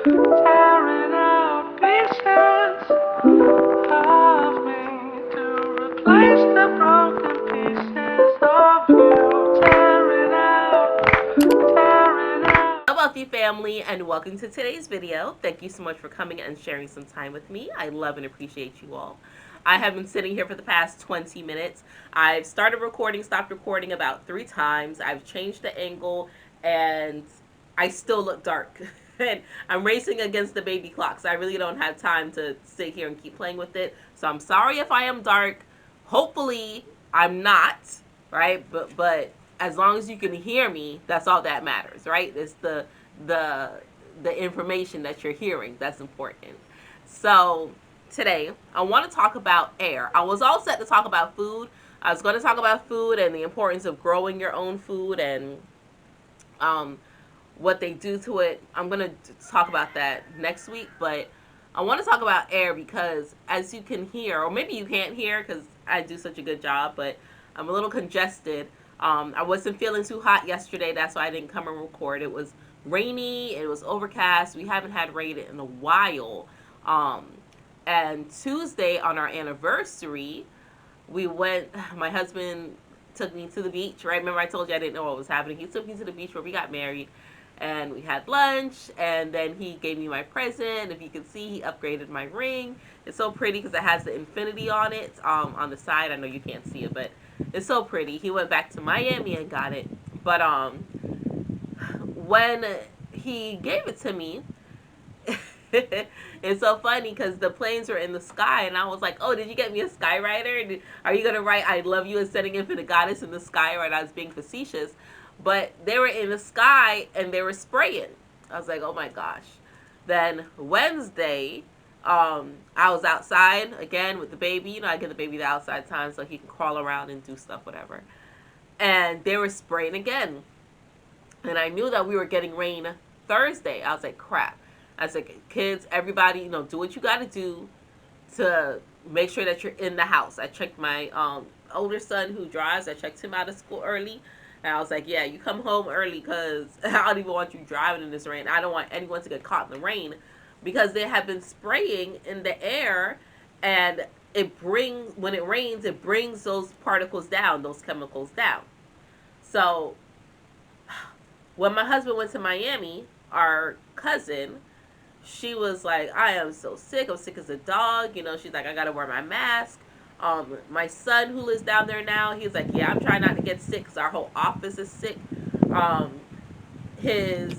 tearing out pieces of me to replace the broken pieces of you. Tearing out. How about you, family, and welcome to today's video. Thank you so much for coming and sharing some time with me. I love and appreciate you all. I have been sitting here for the past 20 minutes. I've started recording, stopped recording about 3 times. I've changed the angle, and I still look dark. And I'm racing against the baby clock, so I really don't have time to sit here and keep playing with it. So I'm sorry if I am dark. Hopefully, I'm not, right? But as long as you can hear me, that's all that matters, right? It's the the information that you're hearing that's important. So today I want to talk about air. I was all set to talk about food. I was going to talk about food and the importance of growing your own food and um, what they do to it. I'm going to talk about that next week, but I want to talk about air because as you can hear, or maybe you can't hear because I do such a good job, but I'm a little congested. I wasn't feeling too hot yesterday. That's why I didn't come and record. It was rainy. It was overcast. We haven't had rain in a while. Um, and Tuesday on our anniversary, we went, my husband took me to the beach, right? Remember I told you I didn't know what was happening. He took me to the beach where we got married and we had lunch, and then he gave me my present. If you can see, he upgraded my ring. It's so pretty because it has the infinity on it on the side. I know you can't see it, but it's so pretty. He went back to Miami and got it. But when he gave it to me, it's so funny because the planes were in the sky, and I was like, "Oh, did you get me a skywriter? Are you gonna write 'I love you, ascending infinite goddess' in the sky?" Right? I was being facetious, but they were in the sky and they were spraying. I was like, "Oh my gosh!" Then Wednesday, I was outside again with the baby. You know, I give the baby the outside time so he can crawl around and do stuff, whatever. And they were spraying again, and I knew that we were getting rain Thursday. I was like, "Crap." I was like, "Kids, everybody, do what you got to do to make sure that you're in the house." I checked my older son who drives. I checked him out of school early. And I was like, "Yeah, you come home early because I don't even want you driving in this rain. I don't want anyone to get caught in the rain because they have been spraying in the air, and when it rains, it brings those particles down, those chemicals down." So when my husband went to Miami, our cousin, she was like, "I am so sick. I'm sick as a dog." She's like, "I gotta wear my mask." My son who lives down there now, he's like, "Yeah, I'm trying not to get sick because our whole office is sick." Um, his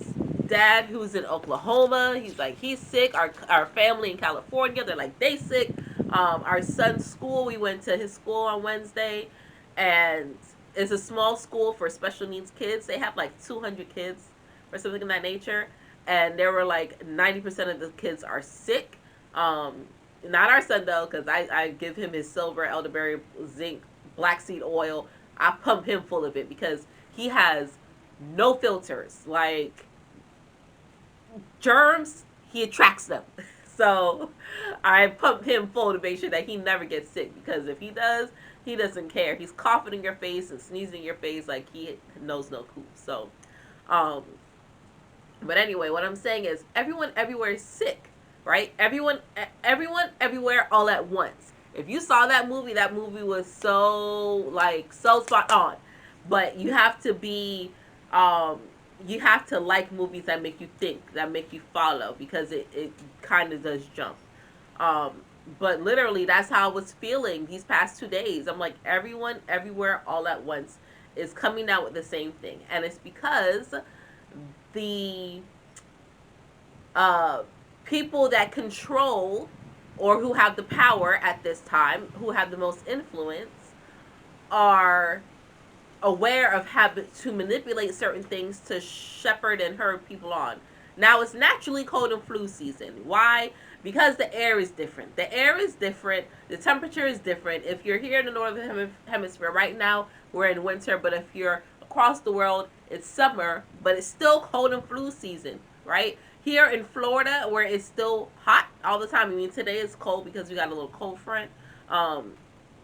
dad, who's in Oklahoma, he's like, he's sick. Our family in California, they're like, they sick. Our son's school, we went to his school on Wednesday, and it's a small school for special needs kids. They have like 200 kids or something of that nature, and there were like 90% of the kids are sick. Not our son though, because I give him his silver elderberry zinc black seed oil. I pump him full of it because he has no filters. Like germs, he attracts them. So I pump him full to make sure that he never gets sick, because if he does, he doesn't care. He's coughing in your face and sneezing in your face like he knows no cool. So, um, but anyway, what I'm saying is everyone everywhere is sick, right? Everyone everywhere all at once. If you saw that movie was so spot on. But you have to like movies that make you think, that make you follow, because it kind of does jump. Um, but literally, that's how I was feeling these past 2 days. I'm like, everyone, everywhere, all at once is coming out with the same thing. And it's because the uh, people that control or who have the power at this time, who have the most influence, are aware of having to manipulate certain things to shepherd and herd people on. Now it's naturally cold and flu season. Why? Because the air is different. The air is different. The temperature is different. If you're here in the northern hemisphere right now, we're in winter. But if you're across the world, it's summer. But it's still cold and flu season, right? Here in Florida, where it's still hot all the time. I mean, today is cold because we got a little cold front. Um,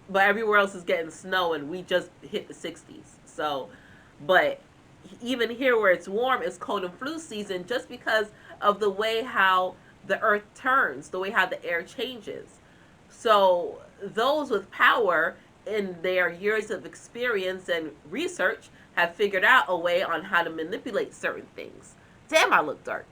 but everywhere else is getting snow, and we just hit the 60s. So, but even here where it's warm, it's cold and flu season just because of the way how the earth turns, the way how the air changes. So those with power in their years of experience and research have figured out a way on how to manipulate certain things. Damn, I look dark.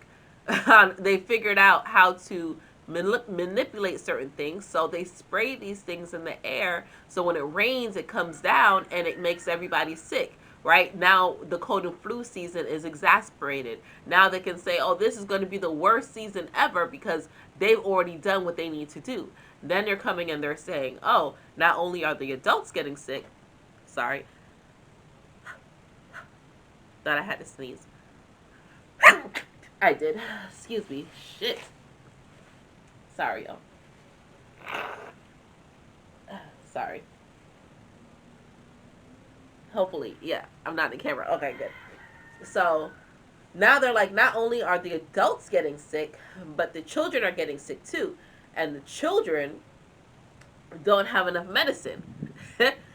They figured out how to manipulate certain things. So they spray these things in the air. So when it rains, it comes down and it makes everybody sick. Right now, the cold and flu season is exasperated. Now they can say, oh, this is going to be the worst season ever because they've already done what they need to do. Then they're coming and they're saying, oh, not only are the adults getting sick, sorry, thought I had to sneeze. I did. Excuse me. Shit. Sorry, y'all. Sorry. Hopefully, yeah, I'm not in the camera. Okay, good. So now they're like, not only are the adults getting sick, but the children are getting sick too. And the children don't have enough medicine.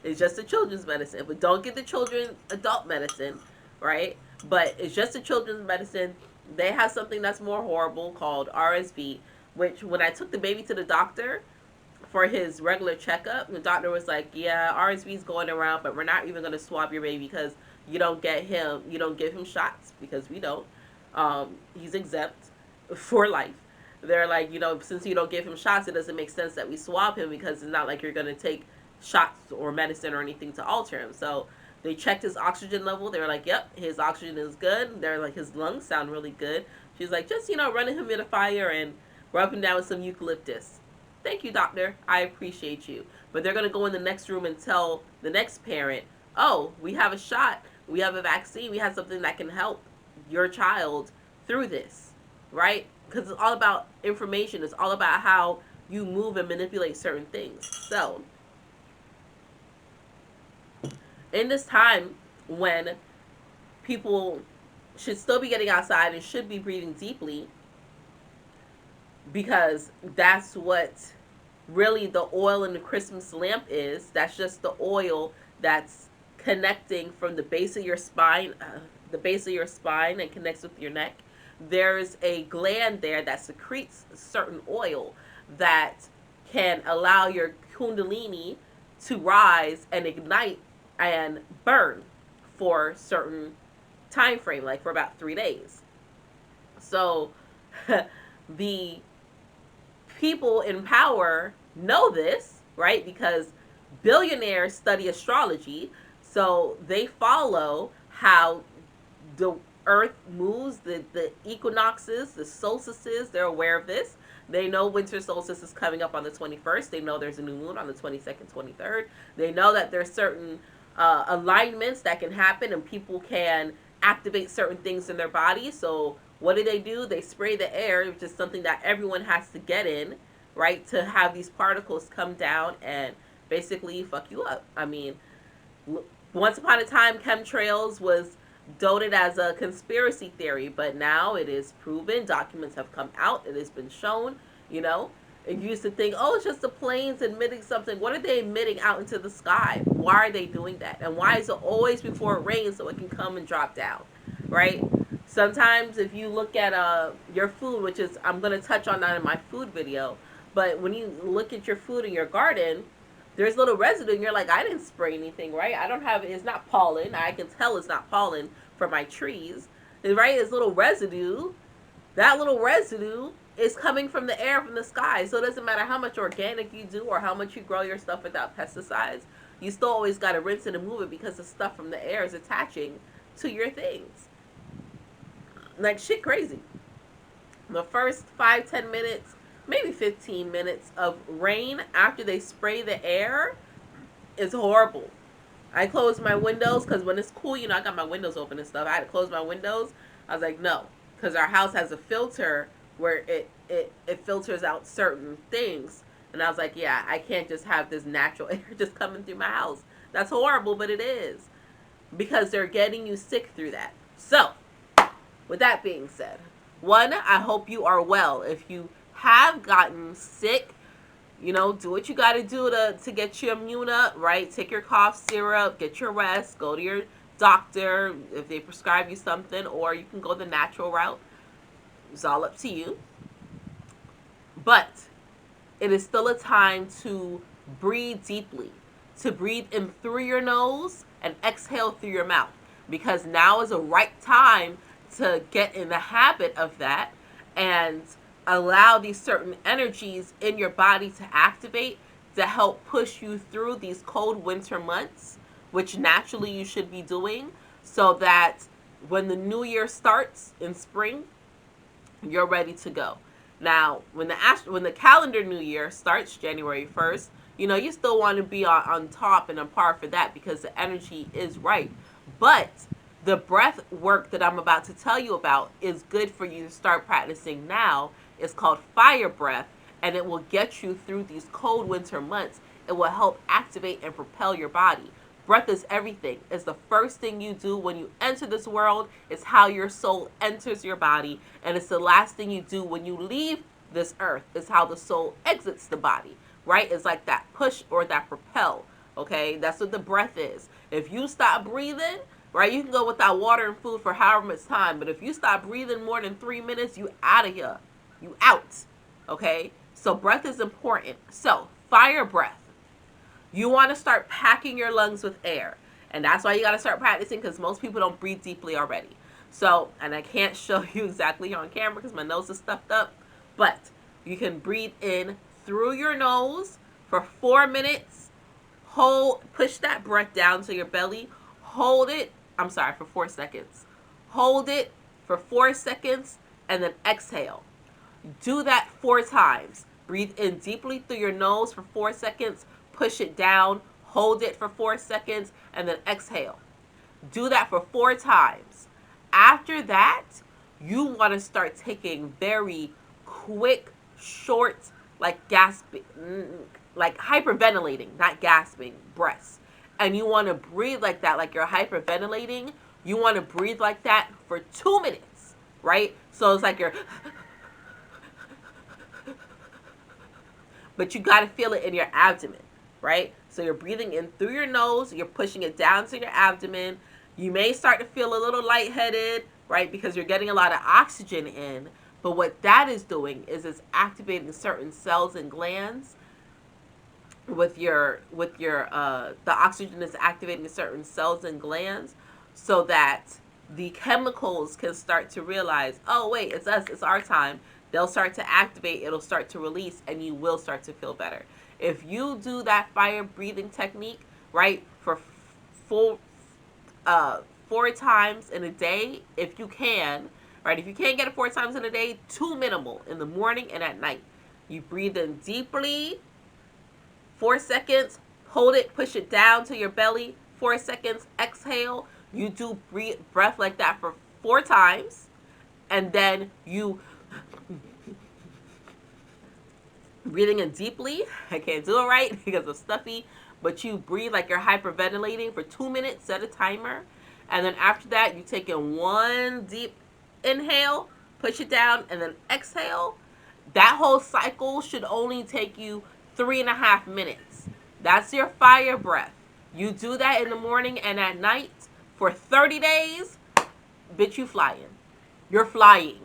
It's just the children's medicine. But don't get the children adult medicine, right? But it's just the children's medicine. They have something that's more horrible called RSV, which when I took the baby to the doctor for his regular checkup, the doctor was like, yeah, RSV is going around, but we're not even going to swab your baby because you don't give him shots because we don't. He's exempt for life. They're like, since you don't give him shots, it doesn't make sense that we swab him because it's not like you're going to take shots or medicine or anything to alter him. So they checked his oxygen level. They were like, yep, his oxygen is good. They're like, his lungs sound really good. She's like, just, run a humidifier and rub him down with some eucalyptus. Thank you, doctor. I appreciate you. But they're going to go in the next room and tell the next parent, oh, we have a shot. We have a vaccine. We have something that can help your child through this, right? Because it's all about information. It's all about how you move and manipulate certain things. So, in this time when people should still be getting outside and should be breathing deeply, because that's what really the oil in the Christmas lamp is. That's just the oil that's connecting from the base of your spine, and connects with your neck. There's a gland there that secretes certain oil that can allow your kundalini to rise and ignite and burn for certain time frame, like for about 3 days. So the people in power know this, right? Because billionaires study astrology, so they follow how the earth moves, the equinoxes, the solstices. They're aware of this. They know winter solstice is coming up on the 21st. They know there's a new moon on the 22nd, 23rd. They know that there's certain alignments that can happen and people can activate certain things in their body. So what do? They spray the air, which is something that everyone has to get in, right? To have these particles come down and basically fuck you up. I mean, once upon a time, chemtrails was doted as a conspiracy theory, but now it is proven. Documents have come out. It has been shown, And you used to think, oh, it's just the planes emitting something. What are they emitting out into the sky? Why are they doing that? And why is it always before it rains so it can come and drop down, right? Sometimes if you look at your food, which is, I'm going to touch on that in my food video, but when you look at your food in your garden, there's little residue and you're like, I didn't spray anything, right? I don't have, it's not pollen. I can tell it's not pollen for my trees, right? It's little residue. That little residue is coming from the air, from the sky. So it doesn't matter how much organic you do or how much you grow your stuff without pesticides. You still always got to rinse it and move it because the stuff from the air is attaching to your things. Like shit crazy. The first 5-10 minutes, maybe 15 minutes of rain after they spray the air is horrible. I close my windows because when it's cool, I got my windows open and stuff. I had to close my windows. I was like, no, because our house has a filter where it filters out certain things. And I was like, yeah, I can't just have this natural air just coming through my house. That's horrible, but it is. Because they're getting you sick through that. So, with that being said, one, I hope you are well. If you have gotten sick, do what you got to do to get your immune up, right? Take your cough syrup, get your rest, go to your doctor if they prescribe you something, or you can go the natural route. It's all up to you. But it is still a time to breathe deeply, to breathe in through your nose and exhale through your mouth, because now is a right time to get in the habit of that and allow these certain energies in your body to activate to help push you through these cold winter months, which naturally you should be doing, so that when the new year starts in spring, you're ready to go. Now, when the calendar new year starts January 1st, you still want to be on top and on par for that, because the energy is right. But the breath work that I'm about to tell you about is good for you to start practicing now. It's called fire breath, and it will get you through these cold winter months. It will help activate and propel your body. Breath is everything. It's the first thing you do when you enter this world. It's how your soul enters your body. And it's the last thing you do when you leave this earth. It's how the soul exits the body, right? It's like that push or that propel, okay? That's what the breath is. If you stop breathing, right, you can go without water and food for however much time. But if you stop breathing more than 3 minutes, you out of here. You out, okay? So breath is important. So fire breath. You want to start packing your lungs with air. And that's why you got to start practicing, because most people don't breathe deeply already. So, and I can't show you exactly on camera because my nose is stuffed up, but you can breathe in through your nose for 4 minutes. Push that breath down to your belly. For 4 seconds. Hold it for 4 seconds and then exhale. Do that 4 times. Breathe in deeply through your nose for 4 seconds. Push it down, hold it for 4 seconds, and then exhale. Do that for 4 times. After that, you want to start taking very quick, short, like gasping, like hyperventilating, not gasping, breaths. And you want to breathe like that, like you're hyperventilating. You want to breathe like that for 2 minutes, right? So it's like you're but you got to feel it in your abdomen, right? So you're breathing in through your nose, you're pushing it down to your abdomen. You may start to feel a little lightheaded, right? Because you're getting a lot of oxygen in. But what that is doing is it's activating certain cells and glands the oxygen is activating certain cells and glands, so that the chemicals can start to realize, oh wait, it's us, it's our time. They'll start to activate, it'll start to release, and you will start to feel better. If you do that fire breathing technique, right, for full 4 times in a day, if you can, right? If you can't get it 4 times in a day, 2 minimal, in the morning and at night. You breathe in deeply, 4 seconds, hold it, push it down to your belly, 4 seconds, exhale. You do breath like that for 4 times, and then you breathing in deeply. I can't do it right because it's stuffy, but you breathe like you're hyperventilating for 2 minutes, set a timer, and then after that, you take in 1 deep inhale, push it down, and then exhale. That whole cycle should only take you 3.5 minutes. That's your fire breath. You do that in the morning and at night for 30 days, bitch, you flying. You're flying,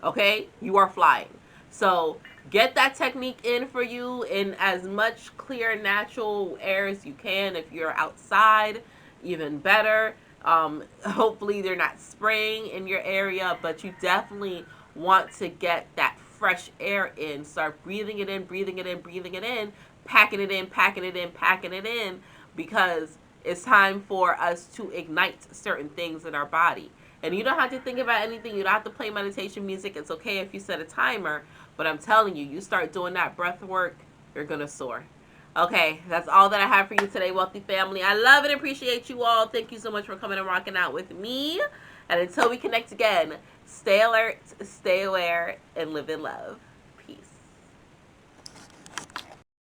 okay? You are flying. So get that technique in for you in as much clear, natural air as you can. If you're outside, even better. Hopefully they're not spraying in your area, but you definitely want to get that fresh air in. Start breathing it in, breathing it in, breathing it in, packing it in, packing it in, packing it in, because it's time for us to ignite certain things in our body. And you don't have to think about anything. You don't have to play meditation music. It's okay if you set a timer. But I'm telling you, you start doing that breath work, you're going to soar. Okay, that's all that I have for you today, wealthy family. I love and appreciate you all. Thank you so much for coming and rocking out with me. And until we connect again, stay alert, stay aware, and live in love.